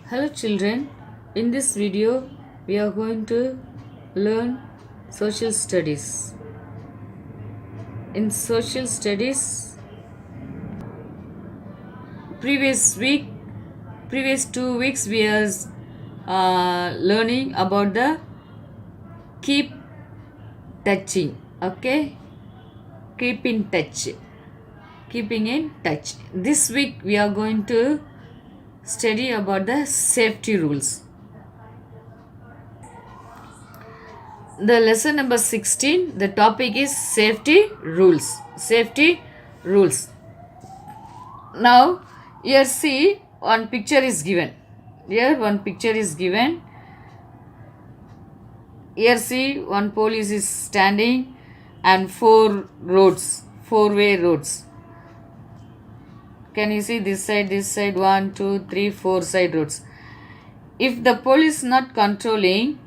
Hello children, in this video we are going to learn social studies. In social studies, previous week, previous 2 weeks we are learning about the keep touching, okay? Keep in touch, keeping in touch. This week we are going to study about the safety rules. The lesson number 16, the topic is safety rules. Safety rules. Now, here see, one picture is given. Here one picture is given. Here see, one police is standing and four roads, four-way roads. Can you see this side, 1, 2, 3, 4 side roads. If the police not controlling,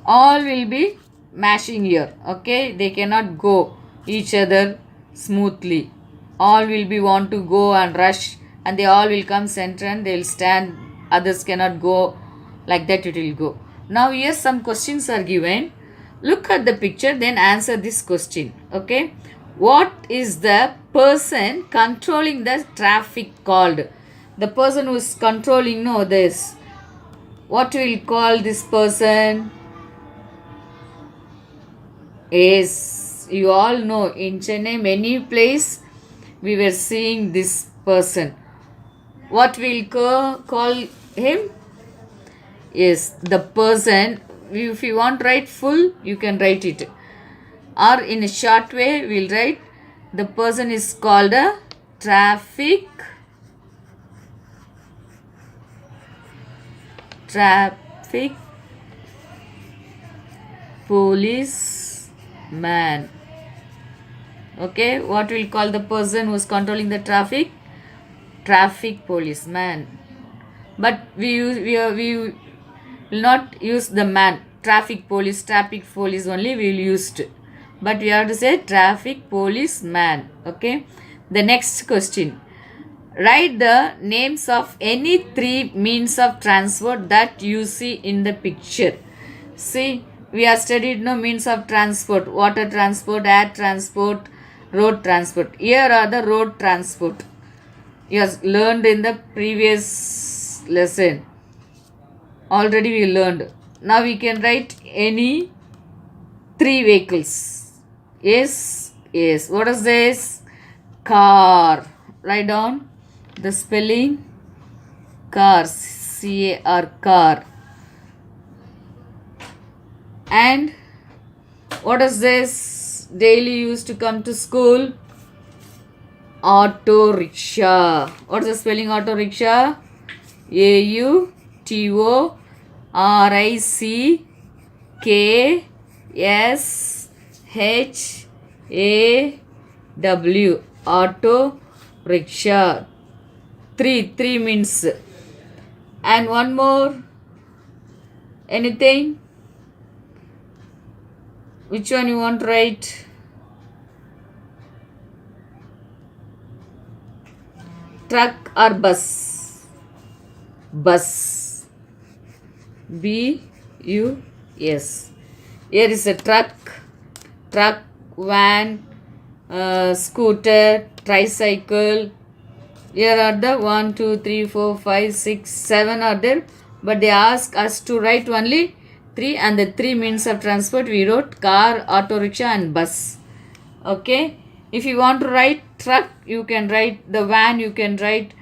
all will be mashing here, okay? They cannot go each other smoothly. All will be want to go and rush, and they all will come center and they will stand. Others cannot go, like that it will go. Now here some questions are given. Look at the picture, then answer this question, okay? What is the person controlling the traffic called? The person who is controlling, no, this. What will call this person? Yes, you all know in Chennai, many place we were seeing this person. What will call him? Yes, the person. If you want write full, you can write it. Or in a short way, we'll write the person is called a traffic policeman. Okay, what we'll call the person who is controlling the traffic? Traffic policeman. But we will not use the man. Traffic police only we will use it. But we have to say traffic policeman. Okay. The next question. Write the names of any three means of transport that you see in the picture. See, we have studied no means of transport: water transport, air transport, road transport. Here are the road transport. You have learned in the previous lesson. Already we learned. Now we can write any three vehicles. Yes. What is this? Car. Write down the spelling. Car. C-A-R. Car. And what is this? Daily used to come to school. Auto rickshaw. What is the spelling auto rickshaw? A-U-T-O-R-I-C-K-S-H-A-W. Auto rickshaw. Three means. And one more. Anything? Which one you want to write? Truck or bus? Bus. B-U-S. Here is a truck, van, scooter, tricycle. Here are the 1, 2, 3, 4, 5, 6, 7 are there. But they ask us to write only 3, and the 3 means of transport we wrote: car, auto rickshaw and bus. Okay. If you want to write truck, you can write the van, you can write,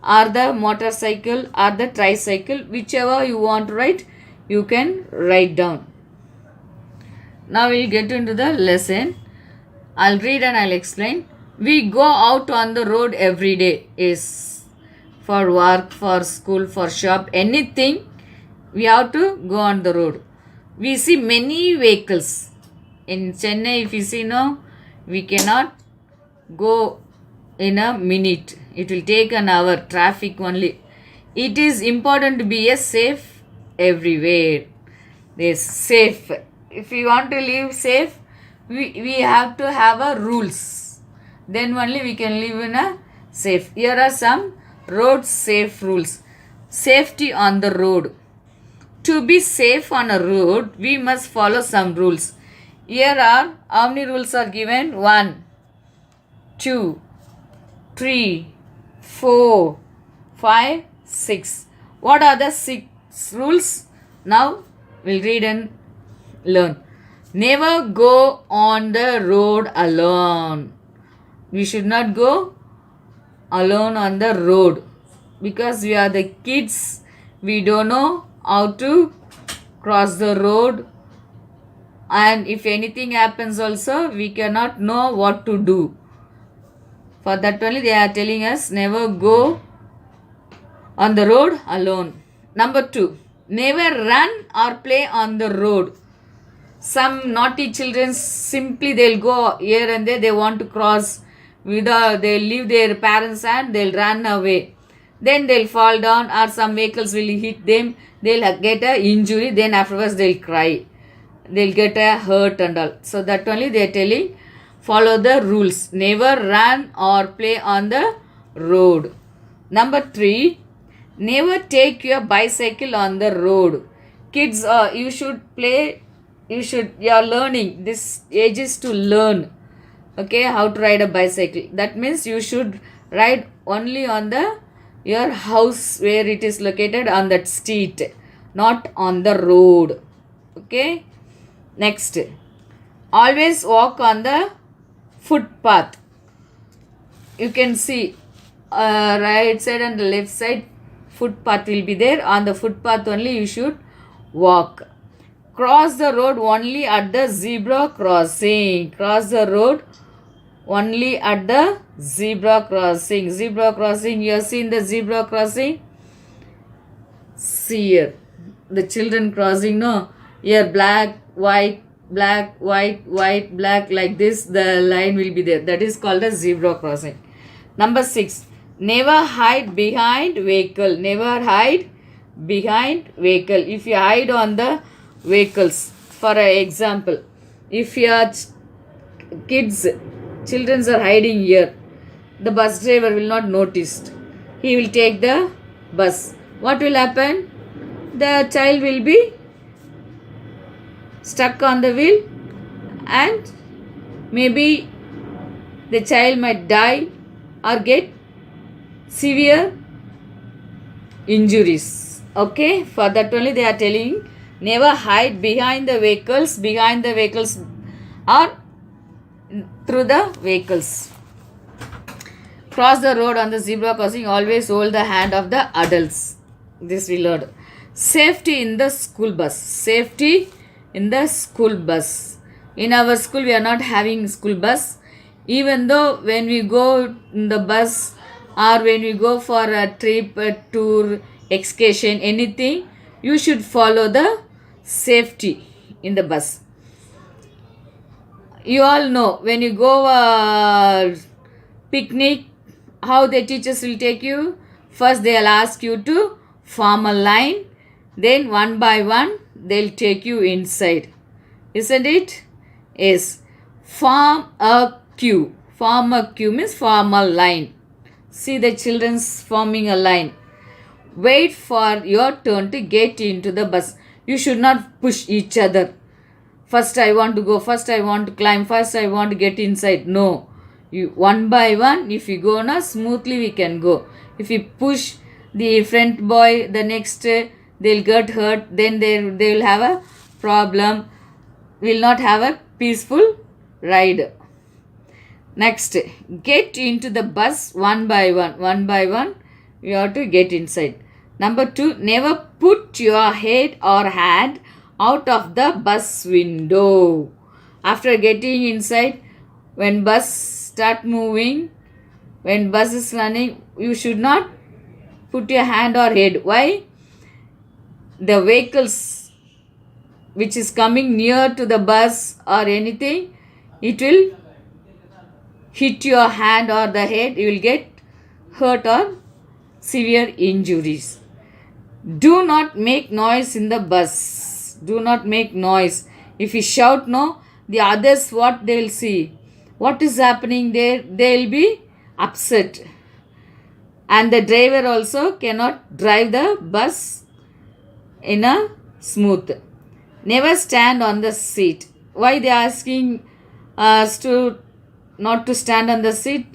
or the motorcycle or the tricycle. Whichever you want to write, you can write down. Now we'll get into the lesson. I'll read and I'll explain. We go out on the road every day. Is for work, for school, for shop, anything. We have to go on the road. We see many vehicles. In Chennai, if you see, no, we cannot go in a minute. It will take an hour. Traffic only. It is important to be a safe everywhere. Yes, safe. If we want to live safe, we have to have a rules. Then only we can live in a safe. Here are some road safe rules. Safety on the road. To be safe on a road, we must follow some rules. Here are how many rules are given? 1, 2, 3, 4, 5, 6. What are the 6 rules? Now we'll read and learn. Never go on the road alone. We should not go alone on the road because we are the kids. We don't know how to cross the road, and if anything happens also we cannot know what to do. For that only they are telling us never go on the road alone. Number 2, never run or play on the road. Some naughty children simply they'll go here and there, they want to cross without, they'll leave their parents and they'll run away. Then they'll fall down or some vehicles will hit them, they'll get a injury, then afterwards they'll cry, they'll get a hurt and all. So that only they are telling follow the rules. Never run or play on the road. Number 3, never take your bicycle on the road. Kids, you should play, you are learning. This age is to learn, okay, how to ride a bicycle. That means you should ride only on the your house where it is located, on that street, not on the road. Okay. Next, always walk on the footpath. You can see right side and the left side footpath will be there. On the footpath only you should walk. Cross the road only at the zebra crossing. Cross the road only at the zebra crossing. Zebra crossing, you have seen the zebra crossing? See here, the children crossing, no? Here black, white, black, white, white, black, like this the line will be there. That is called a zebra crossing. Number 6, never hide behind vehicle. Never hide behind vehicle. If you hide on the vehicles, for example, if your children are hiding here, the bus driver will not notice. He will take the bus. What will happen? The child will be stuck on the wheel and maybe the child might die or get severe injuries. Okay, for that only they are telling never hide behind the vehicles or through the vehicles. Cross the road on the zebra crossing, always hold the hand of the adults. This we learned. Safety in the school bus. Safety in the school bus. In our school we are not having school bus. Even though when we go in the bus or when we go for a trip, a tour, excursion, anything, you should follow the safety in the bus. You all know when you go picnic, how the teachers will take you. First they'll ask you to form a line, then one by one they'll take you inside, isn't it? Yes. Form a queue. Form a queue means form a line. See the children's forming a line. Wait for your turn to get into the bus. You should not push each other. First I want to go, first I want to climb, first I want to get inside. No. You one by one, if you go now, smoothly we can go. If you push the front boy, the next they'll get hurt, then they will have a problem. Will not have a peaceful ride. Next, get into the bus one by one. One by one, you have to get inside. Number 2, never put your head or hand out of the bus window. After getting inside, when bus start moving, when bus is running, you should not put your hand or head. Why? The vehicles which is coming near to the bus or anything, it will hit your hand or the head, you will get hurt or severe injuries. Do not make noise in the bus. Do not make noise. If you shout, no, the others, what they will see? What is happening there? They will be upset. and the driver also cannot drive the bus in a smooth. Never stand on the seat. Why they are asking us to not to stand on the seat?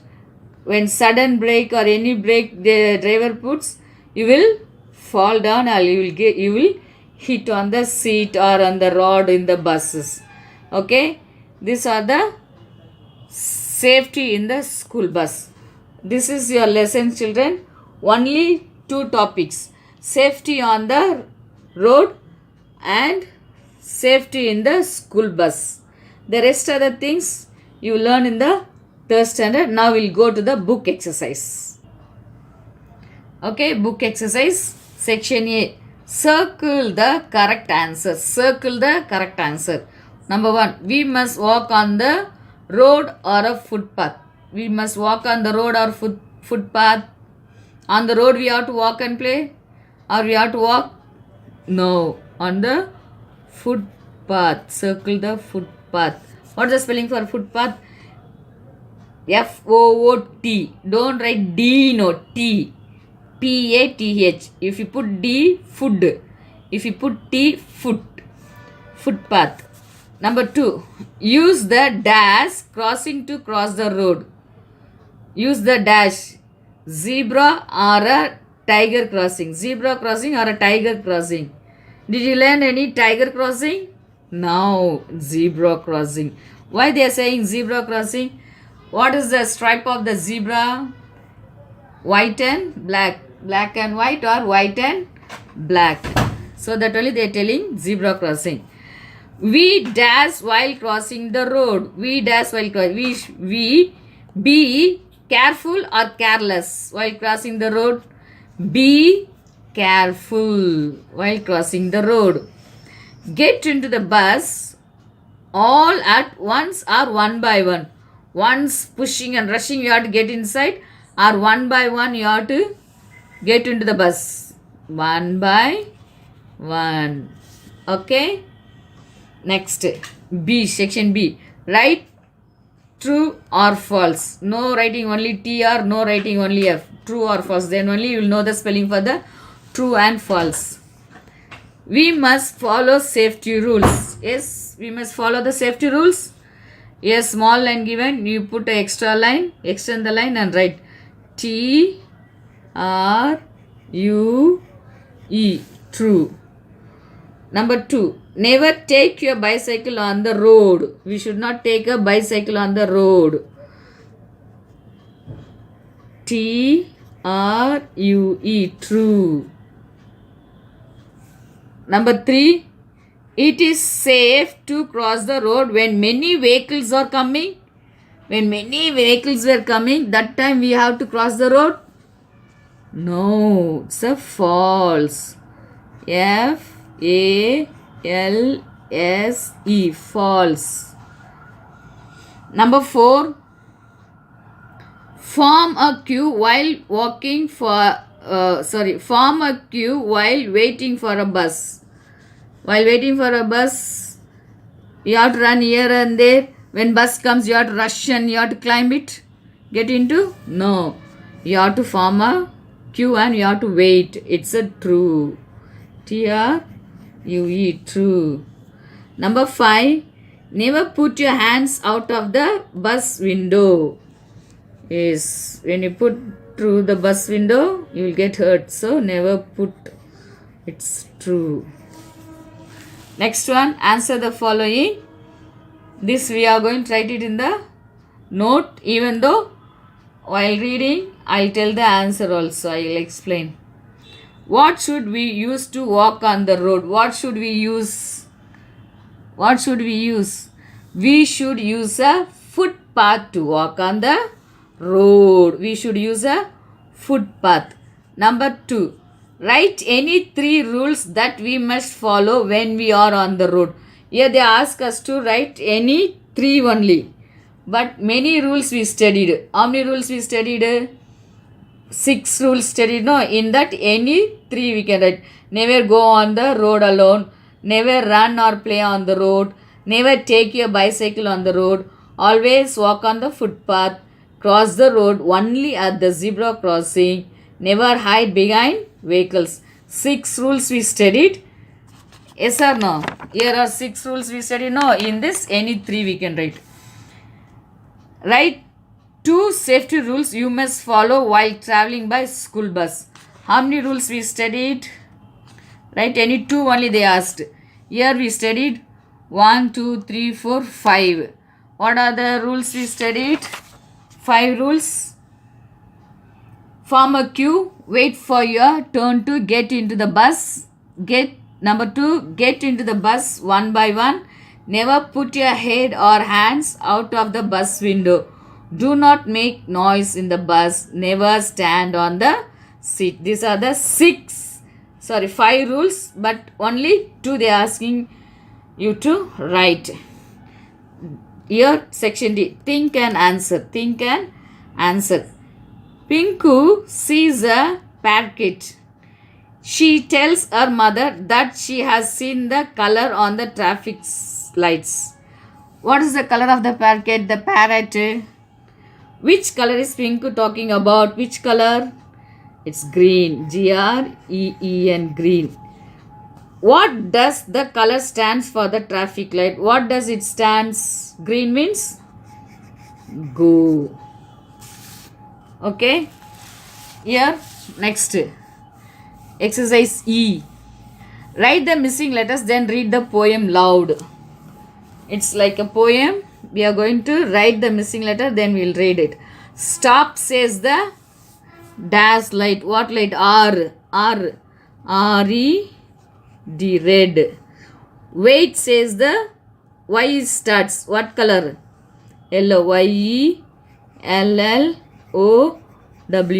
When sudden brake or any brake the driver puts, you will fall down or you will hit on the seat or on the rod in the buses. Okay, these are the safety in the school bus. This is your lesson, children. Only two topics: safety on the road and safety in the school bus. The rest of the things you learn in the third standard. Now we'll go to the book exercise. Okay, book exercise section A. Circle the correct answer. Circle the correct answer. Number 1, we must walk on the road or a footpath. We must walk on the road or footpath. On the road we have to walk and play, or we have to walk? No, on the footpath. Circle the footpath. What is the spelling for footpath? F-O-O-T. Don't write D, no, T. P-A-T-H. If you put D, food. If you put T, foot. Footpath. Number 2, use the dash crossing to cross the road. Use the dash. Zebra or a tiger crossing. Zebra crossing or a tiger crossing. Did you learn any tiger crossing? No, zebra crossing. Why they are saying zebra crossing? What is the stripe of the zebra? White and black. Black and white or white and black. So that only they are telling zebra crossing. We dash while crossing the road. We dash while crossing. We be careful or careless while crossing the road. Be careful while crossing the road. Get into the bus all at once or one by one. Once pushing and rushing you have to get inside, or one by one you have to get into the bus. One by one. Okay. Next, B, section B. Write true or false. No writing only T or no writing only F. True or false. Then only you will know the spelling for the true and false. We must follow safety rules. Yes, we must follow the safety rules. Yes, small line given. You put an extra line, extend the line and write T-R-U-E. True. Number 2, never take your bicycle on the road. We should not take a bicycle on the road. T-R-U-E. True. Number 3, it is safe to cross the road when many vehicles are coming. When many vehicles were coming, that time we have to cross the road? No, it's a false. F-A-L-S-E. False. Number 4, form a queue while form a queue while waiting for a bus. While waiting for a bus, you have to run here and there. When bus comes, you have to rush and you have to climb it. Get into? No. You have to form a queue and you have to wait. It's a true. T-R-U-E. True. Number 5, never put your hands out of the bus window. Yes, when you put through the bus window, you will get hurt. So never put. It's true. Next one, answer the following. This we are going to write it in the note. Even though while reading, I'll tell the answer also. I'll explain. What should we use to walk on the road? What should we use? What should we use? We should use a footpath to walk on the road. We should use a footpath. Number 2, write any 3 rules that we must follow when we are on the road. Here they ask us to write any 3 only. But many rules we studied. How many rules we studied? 6 rules studied. No, in that any 3 we can write. Never go on the road alone. Never run or play on the road. Never take your bicycle on the road. Always walk on the footpath. Cross the road only at the zebra crossing. Never hide behind vehicles. 6 rules we studied. Yes or no? Here are 6 rules we studied. No, in this any 3 we can write. Write 2 safety rules you must follow while traveling by school bus. How many rules we studied? Right, any 2 only they asked. Here we studied 1, 2, 3, 4, 5. What are the rules we studied? 5 rules. Form a queue. Wait for your turn to get into the bus. Number 2, get into the bus one by one. Never put your head or hands out of the bus window. Do not make noise in the bus. Never stand on the seat. These are the 5 rules, but only 2 they are asking you to write. Here, section D. Think and answer. Think and answer. Pinku sees a parakeet. She tells her mother that she has seen the color on the traffic lights. What is the color of the parakeet? The parrot. Which color is Pinku talking about? Which color? It's green. Green. Green. What does the color stands for the traffic light? What does it stands? Green means go. Okay. Here, next. Exercise E. Write the missing letters, then read the poem loud. It's like a poem. We are going to write the missing letter, then we'll read it. Stop says the dash light. What light? R-E-D, red. Wait says the Y starts. What color? Yellow. Y-E-L-L-O-W,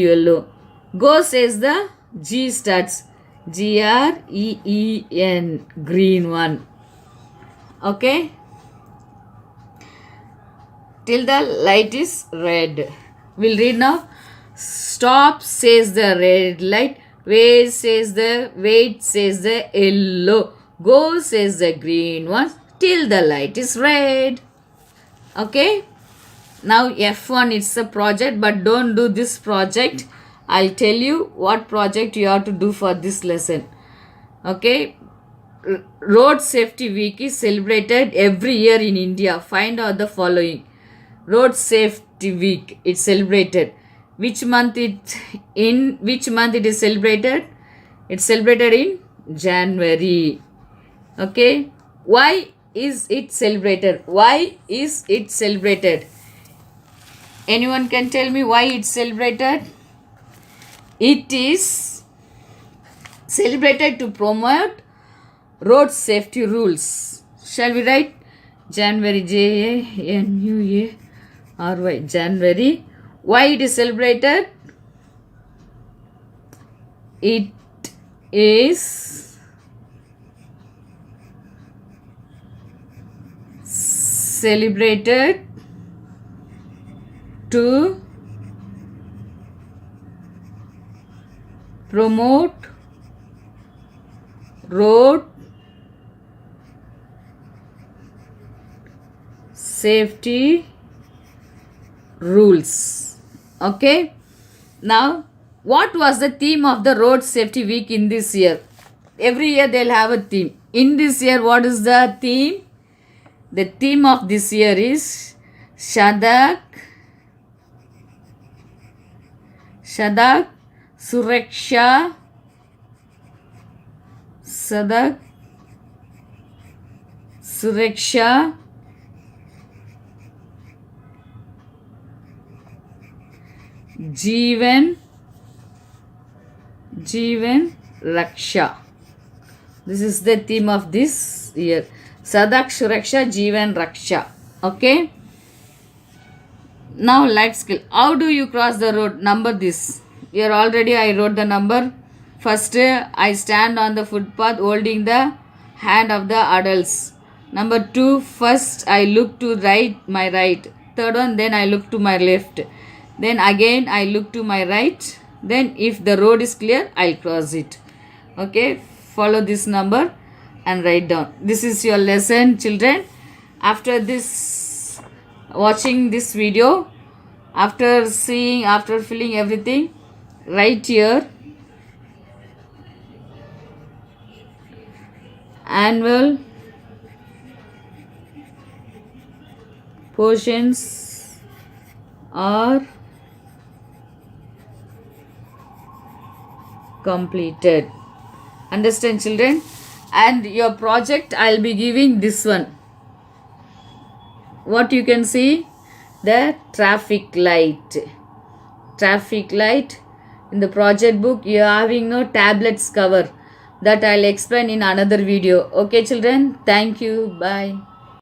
yellow. Go says the G starts. Green, green one. Okay. Till the light is red. We'll read now. Stop says the red light. Wait says the yellow. Go says the green one. Till the light is red. Okay. Now F1, it's a project, but don't do this project. I'll tell you what project you have to do for this lesson. Okay. Road Safety Week is celebrated every year in India. Find out the following. Road Safety Week, it's celebrated. Which month it is celebrated? It's celebrated in January. Okay. Why is it celebrated? Why is it celebrated? Anyone can tell me why it's celebrated? It is celebrated to promote road safety rules. Shall we write? January, January. January. Why it is celebrated? It is celebrated to promote road safety rules. Okay. Now, what was the theme of the Road Safety Week in this year? Every year they'll have a theme. In this year, what is the theme? The theme of this year is Sadak Suraksha Jeevan Raksha. This is the theme of this year. Sadak Suraksha Jeevan Raksha. Okay. Now life skill. How do you cross the road? Number this. Here already I wrote the number. First, I stand on the footpath holding the hand of the adults. Number 2, first I look to my right. Third one, then I look to my left. Then again I look to my right. Then if the road is clear, I'll cross it. Okay, follow this number and write down. This is your lesson, children. After this, watching this video, after filling everything, Right here, annual portions are completed. Understand, children? And your project, I'll be giving this one. What you can see? The traffic light. Traffic light. In the project book, you are having no tablets cover. That I'll explain in another video. Okay, children? Thank you. Bye.